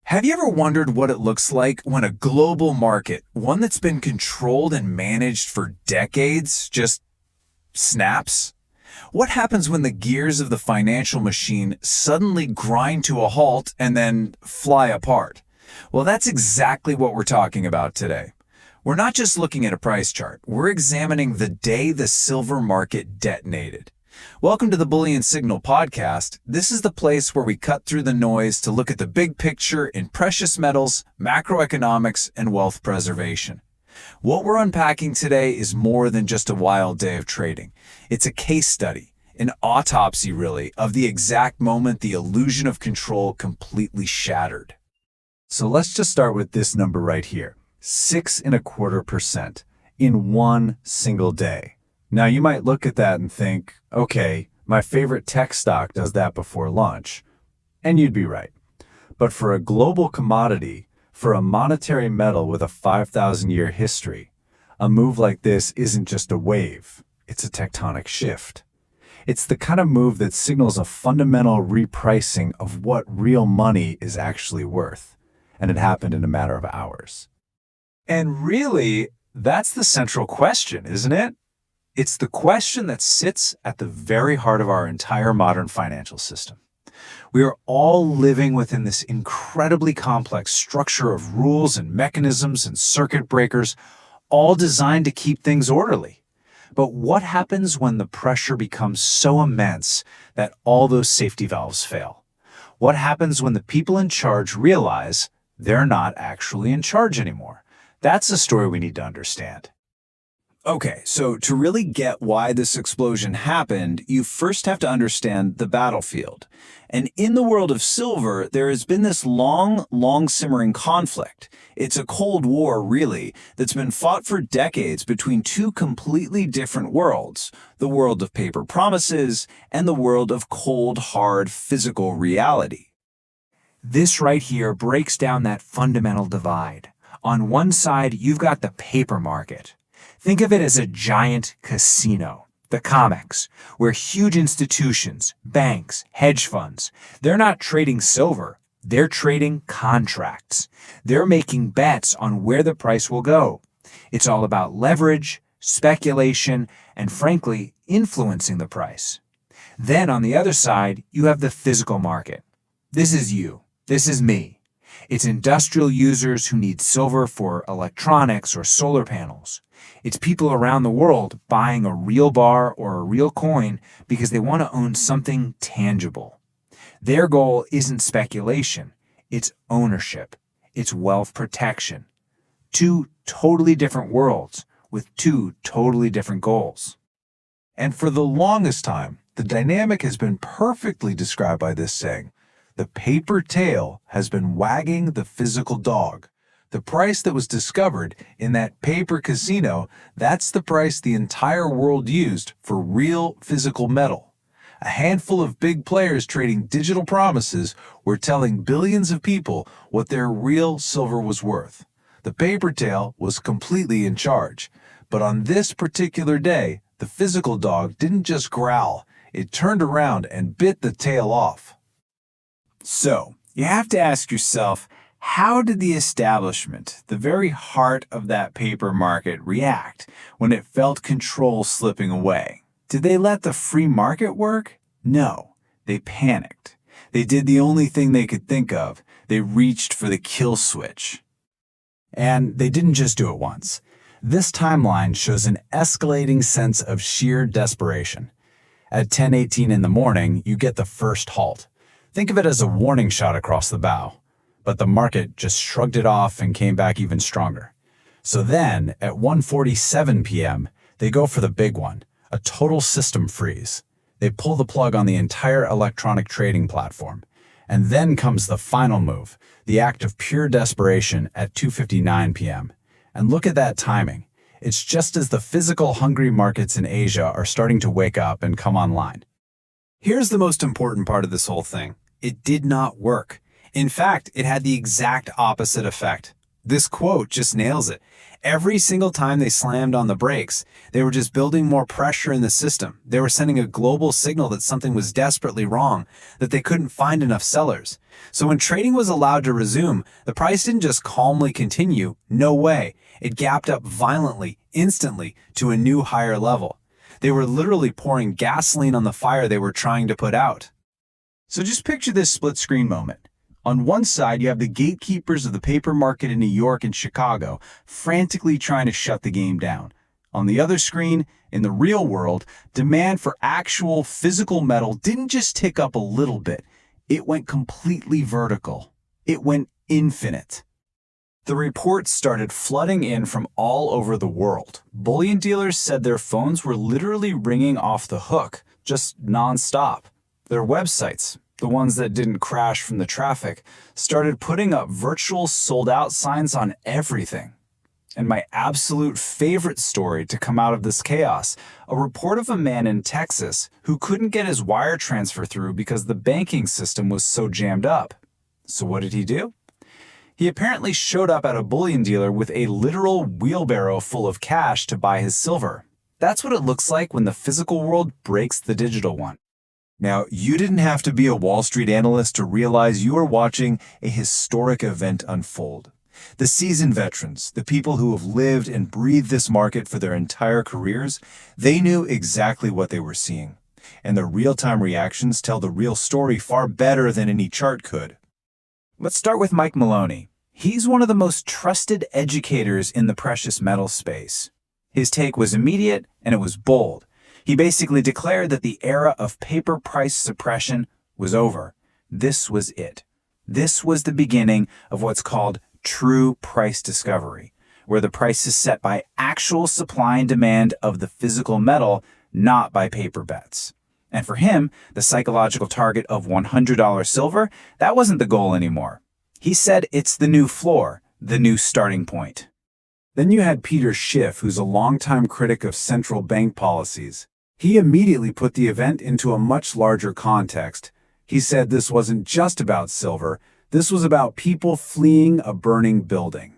Have you ever wondered what it looks like when a global market, one that's been controlled and managed for decades, just snaps? What happens when the gears of the financial machine suddenly grind to a halt and then fly apart? Well, that's exactly what we're talking about today. We're not just looking at a price chart, we're examining the day the silver market detonated. Welcome to the Bullion Signal podcast. This is the place where we cut through the noise to look at the big picture in precious metals, macroeconomics, and wealth preservation. What we're unpacking today is more than just a wild day of trading. It's a case study, an autopsy really, of the exact moment the illusion of control completely shattered. So let's just start with this number right here, 6.25% in one single day. Now you might look at that and think, okay, my favorite tech stock does that before lunch. And you'd be right. But for a global commodity, for a monetary metal with a 5,000-year history, a move like this isn't just a wave, it's a tectonic shift. It's the kind of move that signals a fundamental repricing of what real money is actually worth. And it happened in a matter of hours. And really, that's the central question, isn't it? It's the question that sits at the very heart of our entire modern financial system. We are all living within this incredibly complex structure of rules and mechanisms and circuit breakers, all designed to keep things orderly. But what happens when the pressure becomes so immense that all those safety valves fail? What happens when the people in charge realize they're not actually in charge anymore? That's the story we need to understand. Okay, so to really get why this explosion happened, you first have to understand the battlefield. And in the world of silver, there has been this long simmering conflict. It's a Cold War, really, that's been fought for decades between two completely different worlds, the world of paper promises and the world of cold, hard, physical reality. This right here breaks down that fundamental divide. On one side, you've got the paper market. Think of it as a giant casino, the Comex, where huge institutions, banks, hedge funds, they're not trading silver, they're trading contracts. They're making bets on where the price will go. It's all about leverage, speculation, and frankly, influencing the price. Then on the other side, you have the physical market. This is you. This is me. It's industrial users who need silver for electronics or solar panels. It's people around the world buying a real bar or a real coin because they want to own something tangible. Their goal isn't speculation, it's ownership, it's wealth protection. Two totally different worlds with two totally different goals. And for the longest time, the dynamic has been perfectly described by this saying: the paper tail has been wagging the physical dog. The price that was discovered in that paper casino, that's the price the entire world used for real physical metal. A handful of big players trading digital promises were telling billions of people what their real silver was worth. The paper tail was completely in charge. But on this particular day, the physical dog didn't just growl, it turned around and bit the tail off. So, you have to ask yourself, how did the establishment, the very heart of that paper market, react when it felt control slipping away? Did they let the free market work? No, they panicked. They did the only thing they could think of. They reached for the kill switch. And they didn't just do it once. This timeline shows an escalating sense of sheer desperation. At 10:18 in the morning, you get the first halt. Think of it as a warning shot across the bow. But the market just shrugged it off and came back even stronger. So then, at 1:47 p.m., they go for the big one, a total system freeze. They pull the plug on the entire electronic trading platform. And then comes the final move, the act of pure desperation at 2:59 p.m. And look at that timing. It's just as the physical hungry markets in Asia are starting to wake up and come online. Here's the most important part of this whole thing. It did not work. In fact, it had the exact opposite effect. This quote just nails it. Every single time they slammed on the brakes, they were just building more pressure in the system. They were sending a global signal that something was desperately wrong, that they couldn't find enough sellers. So when trading was allowed to resume, the price didn't just calmly continue. No way. It gapped up violently, instantly, to a new higher level. They were literally pouring gasoline on the fire they were trying to put out. So just picture this split-screen moment. On one side, you have the gatekeepers of the paper market in New York and Chicago frantically trying to shut the game down. On the other screen, in the real world, demand for actual physical metal didn't just tick up a little bit. It went completely vertical. It went infinite. The reports started flooding in from all over the world. Bullion dealers said their phones were literally ringing off the hook, just nonstop. Their websites, the ones that didn't crash from the traffic, started putting up virtual sold-out signs on everything. And my absolute favorite story to come out of this chaos, a report of a man in Texas who couldn't get his wire transfer through because the banking system was so jammed up. So what did he do? He apparently showed up at a bullion dealer with a literal wheelbarrow full of cash to buy his silver. That's what it looks like when the physical world breaks the digital one. Now, you didn't have to be a Wall Street analyst to realize you are watching a historic event unfold. The seasoned veterans, the people who have lived and breathed this market for their entire careers, they knew exactly what they were seeing. And their real-time reactions tell the real story far better than any chart could. Let's start with Mike Maloney. He's one of the most trusted educators in the precious metals space. His take was immediate and it was bold. He basically declared that the era of paper price suppression was over. This was it. This was the beginning of what's called true price discovery, where the price is set by actual supply and demand of the physical metal, not by paper bets. And for him, the psychological target of $100 silver, that wasn't the goal anymore. He said it's the new floor, the new starting point. Then you had Peter Schiff, who's a longtime critic of central bank policies. He immediately put the event into a much larger context. He said this wasn't just about silver, this was about people fleeing a burning building.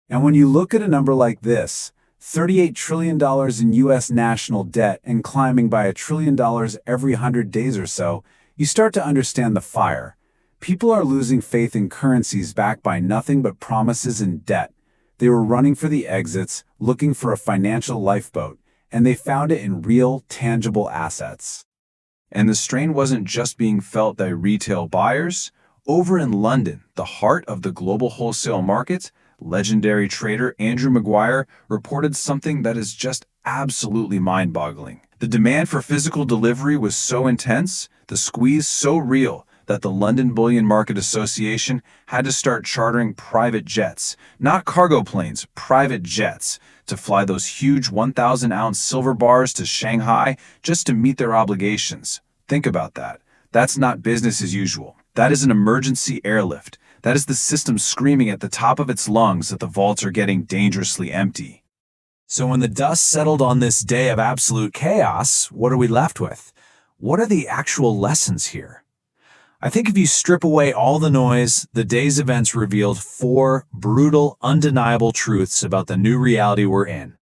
And when you look at a number like this, $38 trillion in U.S. national debt and climbing by $1 trillion every 100 days or so, you start to understand the fire. People are losing faith in currencies backed by nothing but promises and debt. They were running for the exits, looking for a financial lifeboat, and they found it in real, tangible assets. And the strain wasn't just being felt by retail buyers. Over in London, the heart of the global wholesale market, legendary trader Andrew Maguire reported something that is just absolutely mind-boggling. The demand for physical delivery was so intense, the squeeze so real, that the London Bullion Market Association had to start chartering private jets, not cargo planes, private jets, to fly those huge 1,000-ounce silver bars to Shanghai just to meet their obligations. Think about that. That's not business as usual. That is an emergency airlift. That is the system screaming at the top of its lungs that the vaults are getting dangerously empty. So when the dust settled on this day of absolute chaos, what are we left with? What are the actual lessons here? I think if you strip away all the noise, the day's events revealed 4 brutal, undeniable truths about the new reality we're in.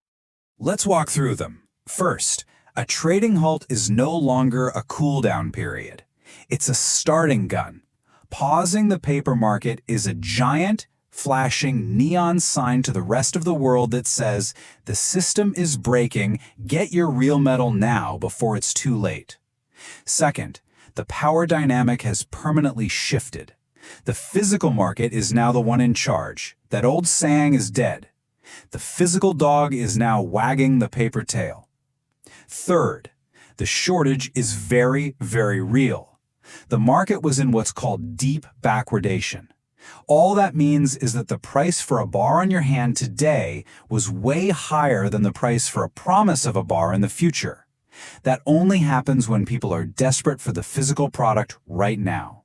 Let's walk through them. First, a trading halt is no longer a cool-down period. It's a starting gun. Pausing the paper market is a giant, flashing neon sign to the rest of the world that says, the system is breaking, get your real metal now before it's too late. Second, the power dynamic has permanently shifted. The physical market is now the one in charge. That old saying is dead. The physical dog is now wagging the paper tail. Third, the shortage is very, very real. The market was in what's called deep backwardation. All that means is that the price for a bar on your hand today was way higher than the price for a promise of a bar in the future. That only happens when people are desperate for the physical product right now.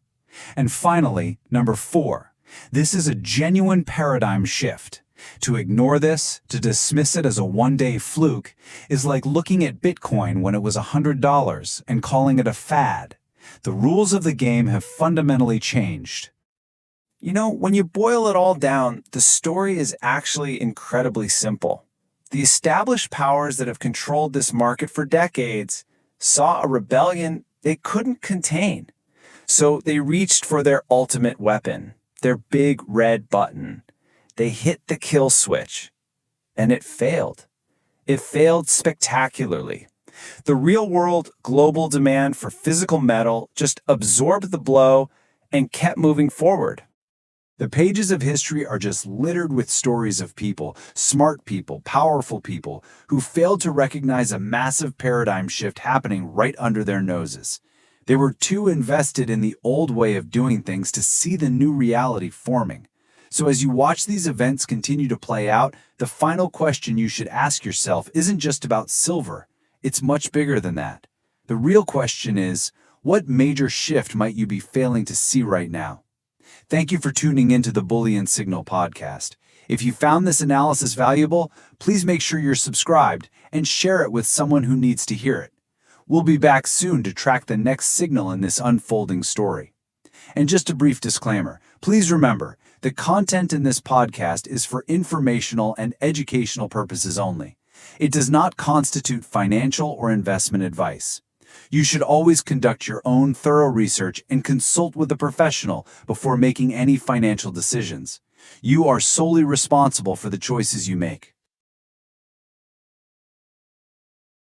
And finally, number 4, this is a genuine paradigm shift. To ignore this, to dismiss it as a one-day fluke, is like looking at Bitcoin when it was $100 and calling it a fad. The rules of the game have fundamentally changed. When you boil it all down, the story is actually incredibly simple. The established powers that have controlled this market for decades saw a rebellion they couldn't contain. So they reached for their ultimate weapon, their big red button. They hit the kill switch. And it failed. It failed spectacularly. The real-world global demand for physical metal just absorbed the blow and kept moving forward. The pages of history are just littered with stories of people, smart people, powerful people, who failed to recognize a massive paradigm shift happening right under their noses. They were too invested in the old way of doing things to see the new reality forming. So as you watch these events continue to play out, the final question you should ask yourself isn't just about silver. It's much bigger than that. The real question is, what major shift might you be failing to see right now? Thank you for tuning into the Bullion Signal podcast. If you found this analysis valuable, please make sure you're subscribed and share it with someone who needs to hear it. We'll be back soon to track the next signal in this unfolding story. And just a brief disclaimer, please remember, the content in this podcast is for informational and educational purposes only. It does not constitute financial or investment advice. You should always conduct your own thorough research and consult with a professional before making any financial decisions. You are solely responsible for the choices you make.